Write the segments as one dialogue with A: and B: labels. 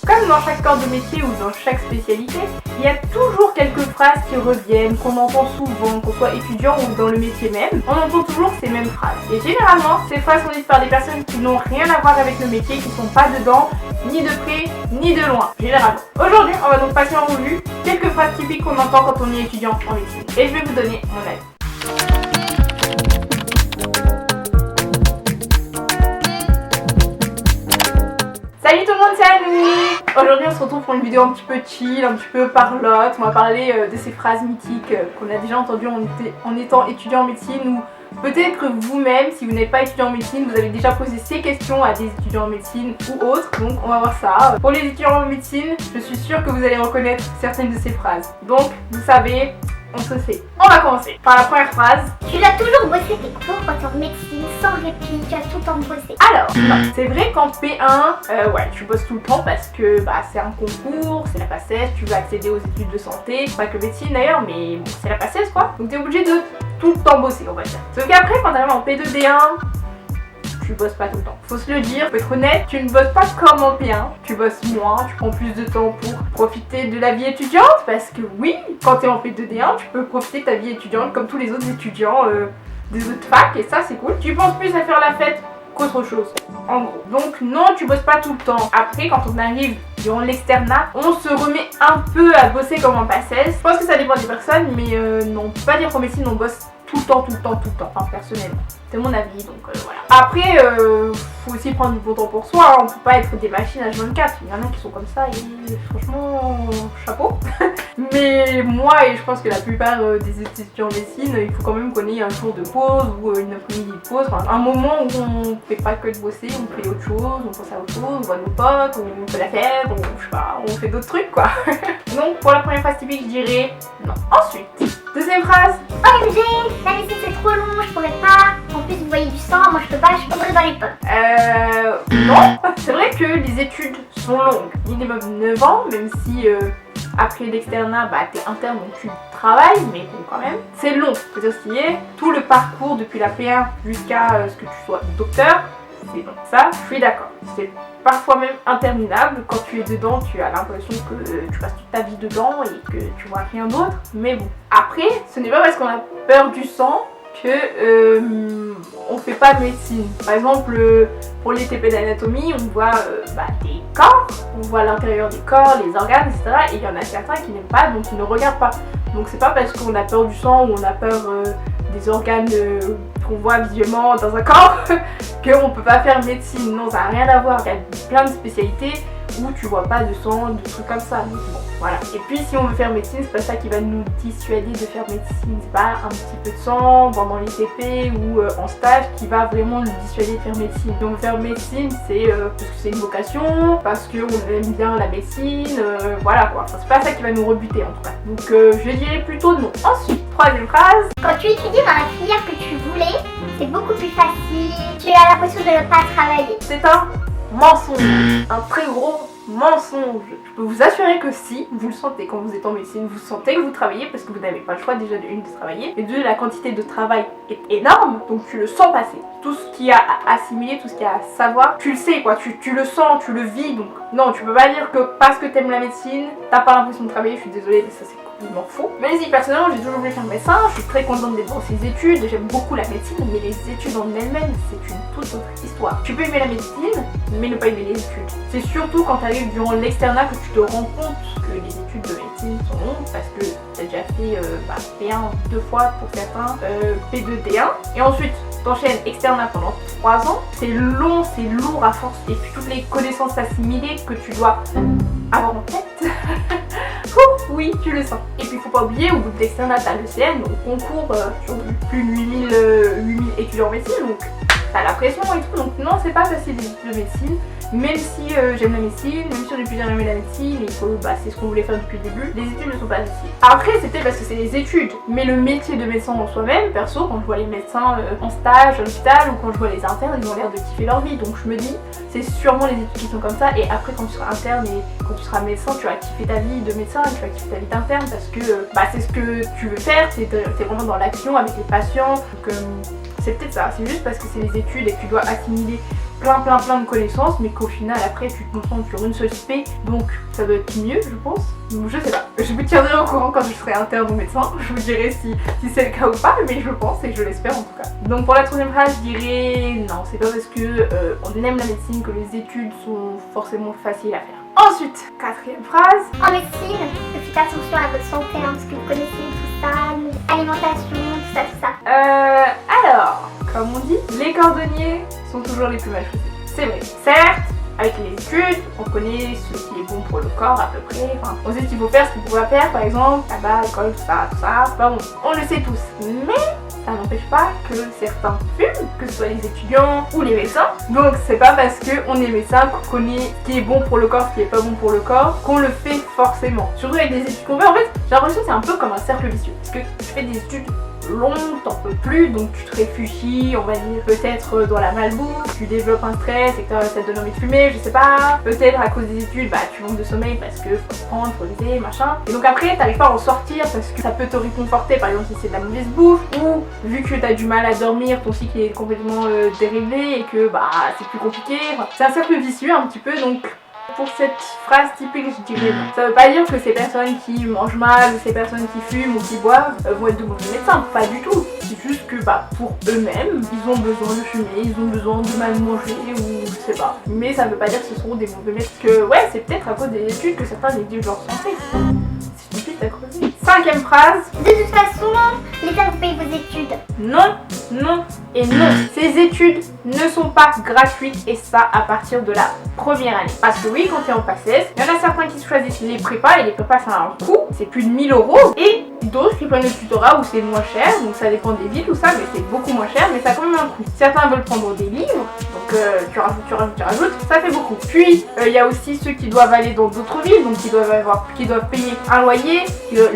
A: Comme dans chaque corps de métier ou dans chaque spécialité, il y a toujours quelques phrases qui reviennent, qu'on entend souvent, qu'on soit étudiant ou dans le métier même. On entend toujours ces mêmes phrases. Et généralement, ces phrases sont dites par des personnes qui n'ont rien à voir avec le métier, qui sont pas dedans, ni de près, ni de loin, généralement. Aujourd'hui, on va donc passer en revue quelques phrases typiques qu'on entend quand on est étudiant en médecine. Et je vais vous donner mon avis. Salut tout le monde, c'est Annie. Aujourd'hui on se retrouve pour une vidéo un petit peu chill, un petit peu parlotte. On va parler de ces phrases mythiques qu'on a déjà entendues en étant étudiant en médecine, ou peut-être que vous-même, si vous n'êtes pas étudiant en médecine, vous avez déjà posé ces questions à des étudiants en médecine ou autres. Donc on va voir ça. Pour les étudiants en médecine, je suis sûre que vous allez reconnaître certaines de ces phrases. Donc vous savez, on se sait. On va commencer par la première phrase.
B: Tu l'as toujours bossé tes cours quand t'es en médecine, sans répit, tu as tout le temps bossé.
A: Alors, non, c'est vrai qu'en P1, ouais, tu bosses tout le temps parce que c'est un concours, c'est la PACES, tu veux accéder aux études de santé, pas que médecine d'ailleurs, mais bon, c'est la PACES quoi. Donc t'es obligé de tout le temps bosser, on va dire. Sauf qu'après, quand t'arrives en P2, D1, tu bosses pas tout le temps. Faut se le dire, faut être honnête, tu ne bosses pas comme en P1, tu bosses moins, tu prends plus de temps pour profiter de la vie étudiante, parce que oui, quand t'es en P2D1, tu peux profiter de ta vie étudiante comme tous les autres étudiants des autres facs, et ça c'est cool. Tu penses plus à faire la fête qu'autre chose, en gros. Donc non, tu bosses pas tout le temps. Après, quand on arrive durant l'externat, on se remet un peu à bosser comme en PACES. Je pense que ça dépend des personnes, mais non, on peut pas dire qu'en médecine on bosse tout le temps, enfin personnellement. C'est mon avis, donc voilà. Après, faut aussi prendre du bon temps pour soi, hein. On peut pas être des machines H24, il y en a qui sont comme ça et franchement, chapeau. Mais moi, et je pense que la plupart des étudiants en médecine, il faut quand même qu'on ait un jour de pause ou une après-midi de pause, enfin, un moment où on fait pas que de bosser, on fait autre chose, on pense à autre chose, on voit nos potes, on fait la fête, je sais pas, on fait d'autres trucs quoi. Donc pour la première phrase typique, je dirais non. Ensuite, deuxième phrase.
B: OMG, la médecine c'est trop long, je pourrais pas. En plus vous voyez du sang, moi je peux pas, je tomberai dans les pommes.
A: Non, c'est vrai que les études sont longues, minimum 9 ans, même si après l'externat, t'es interne donc tu travailles, mais bon quand même, c'est long. C'est-à-dire ce qui est, tout le parcours depuis la P1 jusqu'à ce que tu sois docteur, c'est long. Ça, je suis d'accord. C'est parfois même interminable. Quand tu es dedans, tu as l'impression que tu passes toute ta vie dedans et que tu vois rien d'autre. Mais bon, après, ce n'est pas parce qu'on a peur du sang que on fait pas de médecine. Par exemple, pour les TP d'anatomie, on voit des corps, on voit l'intérieur du corps, les organes, etc. Et il y en a certains qui n'aiment pas, donc ils ne regardent pas. Donc c'est pas parce qu'on a peur du sang ou on a peur des organes qu'on voit visuellement dans un corps qu'on peut pas faire médecine. Non, ça n'a rien à voir. Il y a plein de spécialités où tu vois pas de sang, de trucs comme ça. Donc bon, voilà. Et puis si on veut faire médecine, c'est pas ça qui va nous dissuader de faire médecine. C'est pas un petit peu de sang pendant les TP ou en stage qui va vraiment nous dissuader de faire médecine. Si on veut faire médecine, c'est parce que c'est une vocation, parce qu'on aime bien la médecine, voilà quoi. Enfin, c'est pas ça qui va nous rebuter en tout cas. Donc je dirais plutôt non. Ensuite, troisième phrase.
B: Quand tu étudies dans la filière que tu voulais, c'est beaucoup plus facile, tu as l'impression de ne pas travailler.
A: C'est un mensonge, un très gros mensonge. Je peux vous assurer que si vous le sentez quand vous êtes en médecine, vous sentez que vous travaillez parce que vous n'avez pas le choix déjà de travailler, et de la quantité de travail est énorme, donc tu le sens passer. Tout ce qu'il y a à assimiler, tout ce qu'il y a à savoir, tu le sais quoi, tu le sens, tu le vis, donc non, tu peux pas dire que parce que t'aimes la médecine, t'as pas l'impression de travailler. Je suis désolée, mais ça c'est complètement faux. Mais si personnellement j'ai toujours voulu faire médecin, je suis très contente d'être dans ces études, j'aime beaucoup la médecine, mais les études en elles-mêmes c'est une toute autre histoire. Tu peux aimer la médecine, mais ne pas aimer les études. C'est surtout quand tu arrives durant l'externat que tu te rends compte que les études de médecine sont longues, parce que tu as déjà fait P1 2 fois pour certains, P2, D1, et ensuite t'enchaînes externat pendant 3 ans. C'est long, c'est lourd à force, et puis toutes les connaissances assimilées que tu dois avoir en tête. Oui, tu le sens. Et puis faut pas oublier, au bout de l'externat, t'as le CN, donc concours sur plus de 8000 étudiants en médecine, donc t'as la pression et tout. Donc non, c'est pas facile les études de médecine, même si j'aime la médecine, même si on est plus bien aimé la médecine et que c'est ce qu'on voulait faire depuis le début, les études ne sont pas faciles. Après, c'était parce que c'est les études, mais le métier de médecin en soi-même, perso, quand je vois les médecins en stage à l'hôpital ou quand je vois les internes, ils ont l'air de kiffer leur vie. Donc je me dis, c'est sûrement les études qui sont comme ça, et après quand tu seras interne et quand tu seras médecin, tu vas kiffer ta vie de médecin et tu vas kiffer ta vie d'interne parce que c'est ce que tu veux faire, t'es vraiment dans l'action avec les patients. Donc c'est peut-être ça, c'est juste parce que c'est les études et que tu dois assimiler plein de connaissances, mais qu'au final après tu te concentres sur une seule spé, donc ça doit être mieux je pense. Donc je sais pas, je vous tiendrai au courant quand je serai interne ou médecin, je vous dirai si c'est le cas ou pas, mais je pense et je l'espère en tout cas. Donc pour la troisième phrase je dirais non, c'est pas parce que on aime la médecine que les études sont forcément faciles à faire. Ensuite, quatrième phrase.
B: En médecine, faites attention à votre santé, hein, parce que vous connaissez tout ça, alimentation, tout ça.
A: Alors, comme on dit, les cordonniers sont toujours les plus mal chaussés. C'est vrai. Certes, avec les études, on connaît ce qui est bon pour le corps à peu près. Enfin, on sait ce qu'il faut faire, ce qu'il ne faut pas faire, par exemple, tabac, alcool, tout ça, c'est pas bon. On le sait tous. Mais ça n'empêche pas que certains fument, que ce soit les étudiants ou les médecins. Donc c'est pas parce qu'on est médecin qu'on connaît ce qui est bon pour le corps, ce qui est pas bon pour le corps, qu'on le fait forcément. Surtout avec des études qu'on fait, en fait, j'ai l'impression que c'est un peu comme un cercle vicieux. Parce que tu fais des études longues, t'en peux plus, donc tu te réfugies, on va dire, peut-être dans la malbouffe, tu développes un stress et que ça te donne envie de fumer, je sais pas. Peut-être à cause des études, bah tu manques de sommeil parce que faut se prendre, faut liser, machin. Et donc après, t'arrives pas à en sortir parce que ça peut te réconforter, par exemple si c'est de la mauvaise bouffe, ou vu que t'as du mal à dormir, ton cycle est complètement déréglé et que bah c'est plus compliqué. Enfin, c'est un cercle vicieux un petit peu, donc pour cette phrase typique, je dirais non. Ça veut pas dire que ces personnes qui mangent mal, ou ces personnes qui fument ou qui boivent vont être de mauvais médecins, pas du tout. C'est juste que bah pour eux-mêmes, ils ont besoin de fumer, ils ont besoin de mal manger ou je sais pas. Mais ça veut pas dire que ce seront des mauvais médecins. Que ouais, c'est peut-être à cause des études que certains négligent leur santé. C'est stupide à creuser. Cinquième phrase.
B: De toute façon, l'État vous paye vos études.
A: Non, non et non. Ces études ne sont pas gratuites et ça à partir de la première année. Parce que oui, quand tu es en PACES, il y en a certains qui choisissent les prépas et les prépas ça a un coût, c'est plus de 1000 € et d'autres qui prennent le tutorat où c'est moins cher, donc ça dépend des villes ou ça, mais c'est beaucoup moins cher, mais ça a quand même un coût. Certains veulent prendre des livres, donc tu rajoutes, ça fait beaucoup. Puis il y a aussi ceux qui doivent aller dans d'autres villes, donc qui doivent payer un loyer,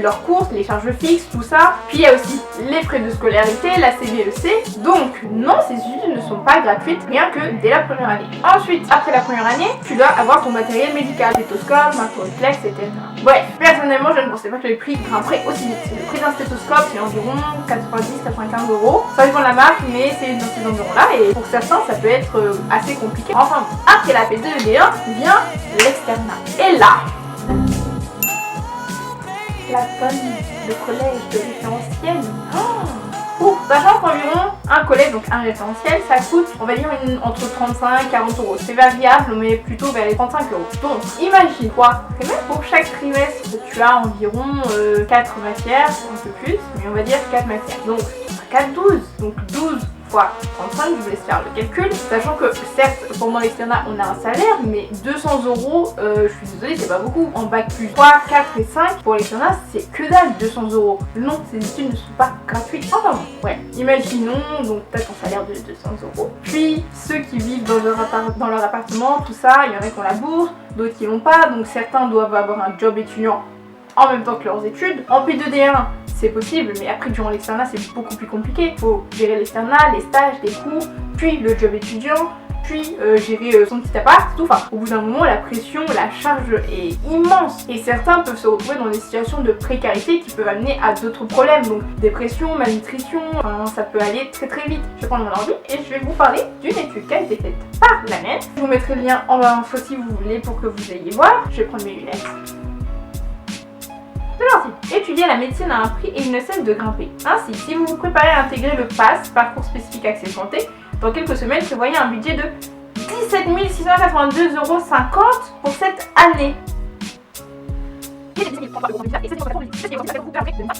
A: leurs courses, les charges fixes, tout ça. Puis il y a aussi les frais de scolarité, la CBEC. Donc non, ces études ne sont pas gratuites, rien que dès la première année. Ensuite, après la première année, tu dois avoir ton matériel médical, stéthoscope, marteau-réflexe, etc. Bref, personnellement, je ne pensais pas que le prix grimperait aussi vite. Le prix d'un stéthoscope, c'est environ 90-95 €. Ça dépend de la marque, mais c'est dans ces environs-là. Et pour certains, ça peut être assez compliqué. Enfin, après la P2 et D1, vient l'externat. Et là, la bonne, le collège de référentiel. Sachant qu'environ un collège, donc un référentiel, ça coûte, on va dire, entre 35 et 40 €. C'est variable, mais plutôt vers les 35 €. Donc, imagine-toi, que même pour chaque trimestre, tu as environ 4 matières, un peu plus, mais on va dire 4 matières. Donc, 4, 12. Donc, 12 fois 35, je vous laisse faire le calcul. Sachant que, certes, pendant l'externat, on a un salaire, mais 200 €, je suis désolée, c'est pas beaucoup. En bac plus 3, 4 et 5, pour l'externat, c'est que dalle, 200 €. Non, ces études ne sont pas gratuites. Enfin bon, ouais. Imaginons, donc t'as ton salaire de 200 €. Puis, ceux qui vivent dans leur appartement, tout ça, il y en a qui ont la bourse, d'autres qui l'ont pas. Donc, certains doivent avoir un job étudiant en même temps que leurs études. En P2D1, c'est possible, mais après durant l'externat c'est beaucoup plus compliqué. Faut gérer l'externat, les stages, les cours, puis le job étudiant, puis gérer son petit appart, tout. Enfin, au bout d'un moment, la pression, la charge est immense. Et certains peuvent se retrouver dans des situations de précarité qui peuvent amener à d'autres problèmes. Donc dépression, malnutrition, enfin, ça peut aller très très vite. Je vais prendre mon ordi et je vais vous parler d'une étude qui a été faite par la MEN. Je vous mettrai le lien en bas info si vous voulez pour que vous ayez voir. Je vais prendre mes lunettes. Étudier la médecine a un prix et il ne cesse de grimper. Ainsi, si vous vous préparez à intégrer le PASS, parcours spécifique accès santé, dans quelques semaines, prévoyez un budget de 17 682,50 € pour cette année.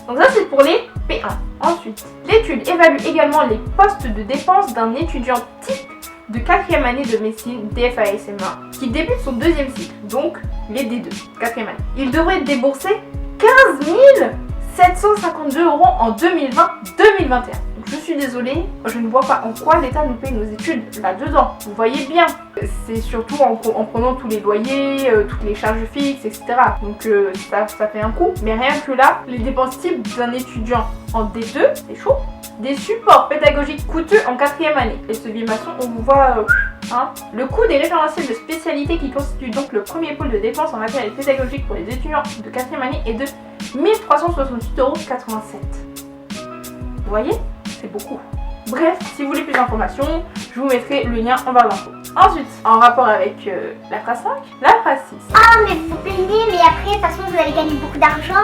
A: Donc ça c'est pour les P1. Ensuite, l'étude évalue également les postes de dépenses d'un étudiant type de 4e année de médecine DFASM1 qui débute son 2e cycle, donc les D2, 4e année. Il devrait débourser 15 752 € en 2020-2021. Donc je suis désolée, je ne vois pas en quoi l'État nous paye nos études là-dedans. Vous voyez bien, c'est surtout en prenant tous les loyers, toutes les charges fixes, etc. Donc ça fait un coût. Mais rien que là, les dépenses types d'un étudiant en D2, c'est chaud. Des supports pédagogiques coûteux en 4e année. Les sublimations, on vous voit... Le coût des référentiels de spécialité qui constitue donc le premier pôle de dépenses en matériel pédagogique pour les étudiants de 4e année est de 1368,87 €. Vous voyez, c'est beaucoup. Bref, si vous voulez plus d'informations, je vous mettrai le lien en barre d'infos. Ensuite, en rapport avec la phrase 5, la phrase 6.
B: Ah, mais vous payez, mais après, de toute façon, vous allez gagner beaucoup d'argent.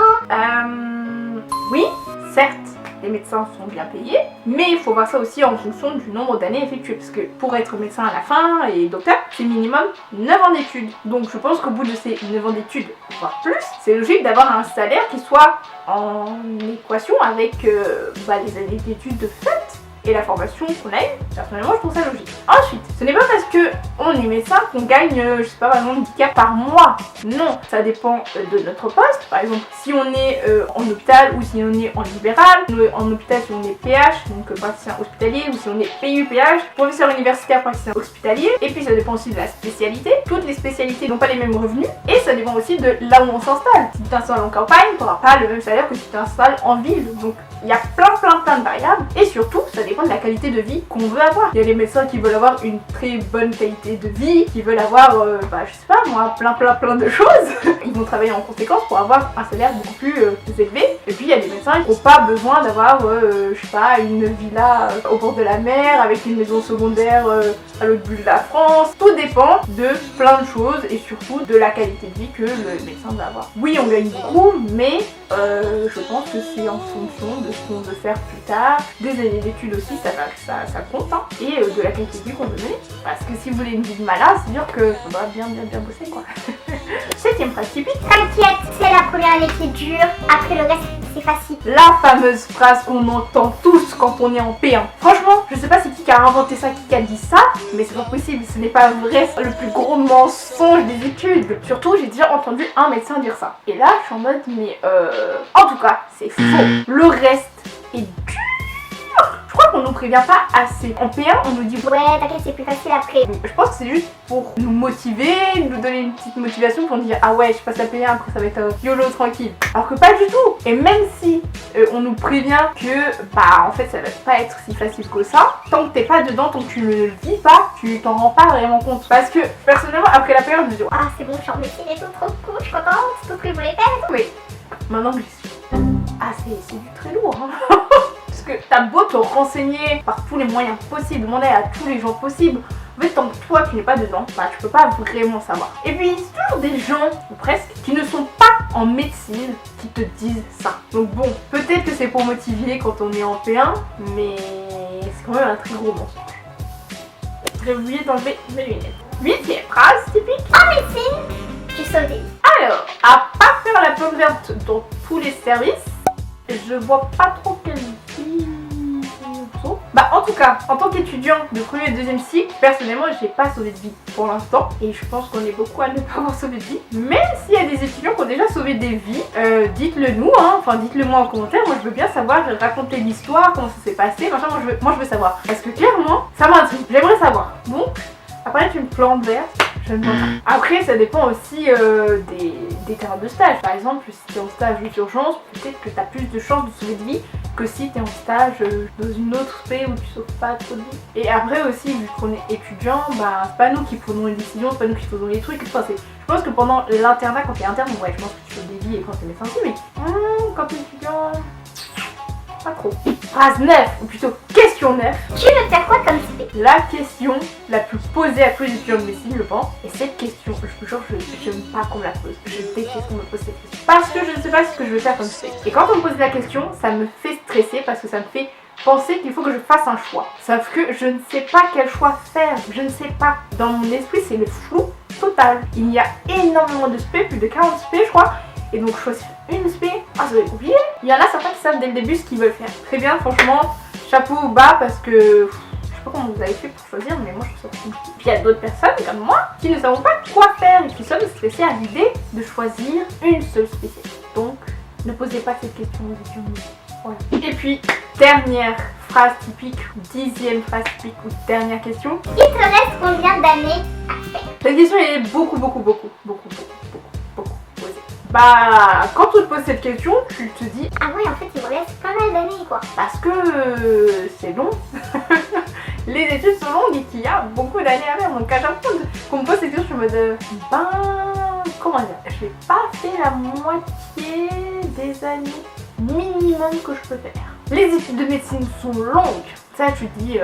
A: Oui, certes, les médecins sont bien payés, mais il faut voir ça aussi en fonction du nombre d'années effectuées, parce que pour être médecin à la fin et docteur, c'est minimum 9 ans d'études. Donc je pense qu'au bout de ces 9 ans d'études, voire plus, c'est logique d'avoir un salaire qui soit en équation avec les années d'études de fait et la formation qu'on a eue. Personnellement, je trouve ça logique. Ensuite, ce n'est pas parce que on est médecin qu'on gagne, je sais pas, par exemple, 10K par mois. Non, ça dépend de notre poste. Par exemple, si on est en hôpital ou si on est en libéral, en hôpital si on est PH, donc praticien hospitalier, ou si on est PU-PH, professeur universitaire, praticien hospitalier. Et puis ça dépend aussi de la spécialité. Toutes les spécialités n'ont pas les mêmes revenus et ça dépend aussi de là où on s'installe. Si tu t'installes en campagne, tu n'auras pas le même salaire que si tu t'installes en ville. Donc il y a plein de variables et surtout ça dépend de la qualité de vie qu'on veut avoir. Il y a les médecins qui veulent avoir une très bonne qualité de vie, qui veulent avoir, je sais pas moi, plein de choses. Ils vont travailler en conséquence pour avoir un salaire beaucoup plus élevé. Et puis il y a des médecins qui n'ont pas besoin d'avoir, je sais pas, une villa au bord de la mer avec une maison secondaire à l'autre bout de la France. Tout dépend de plein de choses et surtout de la qualité de vie que le médecin va avoir. Oui, on gagne beaucoup, mais je pense que c'est en fonction de ce qu'on veut faire plus tard, des années d'études aussi, ça compte, hein, et de la qualité de vie qu'on veut mener. Parce que si vous voulez une vie de malade, c'est sûr que on va bien bosser quoi. 7ème phrase typique.
B: T'inquiète, c'est la première année qui est dure, après le reste c'est facile.
A: La fameuse phrase qu'on entend tous quand on est en P1. Franchement, je sais pas c'est qui a inventé ça, qui a dit ça, mais c'est pas possible, ce n'est pas vrai, c'est le plus gros mensonge des études. Surtout, j'ai déjà entendu un médecin dire ça. Et là, je suis en mode, mais en tout cas, c'est faux. Le reste est dur. Je crois qu'on nous prévient pas assez. En P1, on nous dit
B: ouais, t'inquiète, c'est plus facile après.
A: Je pense que c'est juste pour nous motiver, nous donner une petite motivation pour nous dire ah ouais, je passe la P1, après ça va être YOLO tranquille. Alors que pas du tout. Et même si on nous prévient que en fait ça va pas être si facile que ça, tant que t'es pas dedans, tant que tu ne le vis pas, tu t'en rends pas vraiment compte. Parce que personnellement, après la P1, je me dis
B: ah c'est bon, je suis en médecine et tout, trop cool, je suis contente, c'est tout ce que je voulais faire et tout.
A: Mais maintenant que j'y suis, c'est du très lourd hein. Parce que t'as beau te renseigner par tous les moyens possibles, demander à tous les gens possibles, en fait tant que toi tu n'es pas dedans, tu peux pas vraiment savoir. Et puis c'est toujours des gens, ou presque, qui ne sont pas en médecine qui te disent ça. Donc bon, peut-être que c'est pour motiver quand on est en P1, mais c'est quand même un très gros mensonge. J'ai oublié d'enlever mes lunettes. 8ème phrase typique.
B: En médecine, tu sauves des vies.
A: Alors, à pas faire la pomme verte dans tous les services, je vois pas trop quelle vie. En tout cas, en tant qu'étudiant de premier et deuxième cycle, personnellement, j'ai pas sauvé de vie pour l'instant. Et je pense qu'on est beaucoup à ne pas avoir sauvé de vie. Mais s'il y a des étudiants qui ont déjà sauvé des vies, dites-le nous, hein. Enfin dites-le moi en commentaire. Moi je veux bien savoir, raconter l'histoire, comment ça s'est passé, machin, moi je veux savoir. Parce que clairement, ça m'intrigue, j'aimerais savoir. Donc, après une plante verte, je ne vois pas. Après, ça dépend aussi des terrains de stage. Par exemple, si tu es en stage d'urgence, peut-être que tu as plus de chances de sauver de vie que si tu es en stage dans une autre spé où tu sauves pas trop de vie. Et après aussi, vu qu'on est étudiant, c'est pas nous qui prenons les décisions, c'est pas nous qui faisons les trucs. Enfin, je pense que pendant l'internat, quand tu es interne, ouais, je pense que tu sauves des vies et quand tu es médecin aussi, mais quand tu es étudiant, pas trop. Phrase 9, ou plutôt question 9.
B: Tu veux faire quoi comme spé?
A: La question la plus posée à tous les étudiants de médecine, je pense. Et cette question, je vous jure, je n'aime pas qu'on me la pose. Je déteste qu'on me pose cette question. Parce que je ne sais pas ce que je veux faire comme spé. Et quand on me pose la question, ça me fait stresser parce que ça me fait penser qu'il faut que je fasse un choix. Sauf que je ne sais pas quel choix faire. Je ne sais pas. Dans mon esprit, c'est le flou total. Il y a énormément de spé, plus de 40 spé, je crois. Et donc choisir une spé, ça va être compliqué. Il y en a certains qui savent dès le début ce qu'ils veulent faire. Très bien, franchement, chapeau bas parce que je sais pas comment vous avez fait pour choisir, mais moi je trouve ça compliqué. Puis il y a d'autres personnes comme moi qui ne savent pas quoi faire et qui sont stressées à l'idée de choisir une seule spécialité. Donc ne posez pas cette question aux étudiants. Voilà. Et puis, dernière phrase typique, 10e phrase typique ou dernière question.
B: Il te reste combien d'années à faire?
A: La question est beaucoup posée. Quand on te pose cette question, tu te dis
B: ah ouais, en fait il me reste pas mal d'années quoi.
A: Parce que c'est long. Les études sont longues et qu'il y a beaucoup d'années à faire. Donc à chaque fois qu'on me pose cette question, je me dis comment dire, je n'ai pas fait la moitié des années minimum que je peux faire. Les études de médecine sont longues. Ça tu te dis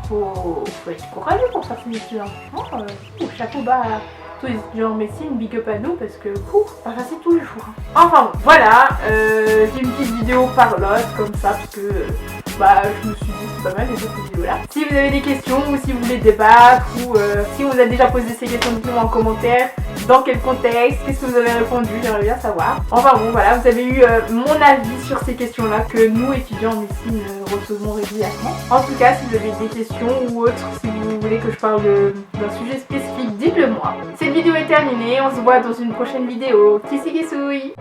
A: faut être courageux pour faire ces études. Franchement, chapeau bas à tous les étudiants en médecine, big up à nous parce que pas facile tous les jours. Enfin bon, voilà, j'ai une petite vidéo parlotte comme ça parce que je me suis dit c'est pas mal les autres vidéos là. Si vous avez des questions ou si vous voulez débattre ou si on vous a déjà posé ces questions, dites-moi en commentaire. Dans quel contexte, qu'est-ce que vous avez répondu, j'aimerais bien savoir. Enfin bon voilà, vous avez eu mon avis sur ces questions-là que nous étudiants en médecine recevons régulièrement. En tout cas, si vous avez des questions ou autres, si vous voulez que je parle d'un sujet spécifique, dites-le moi. Cette vidéo est terminée, on se voit dans une prochaine vidéo. Kissi kissouille.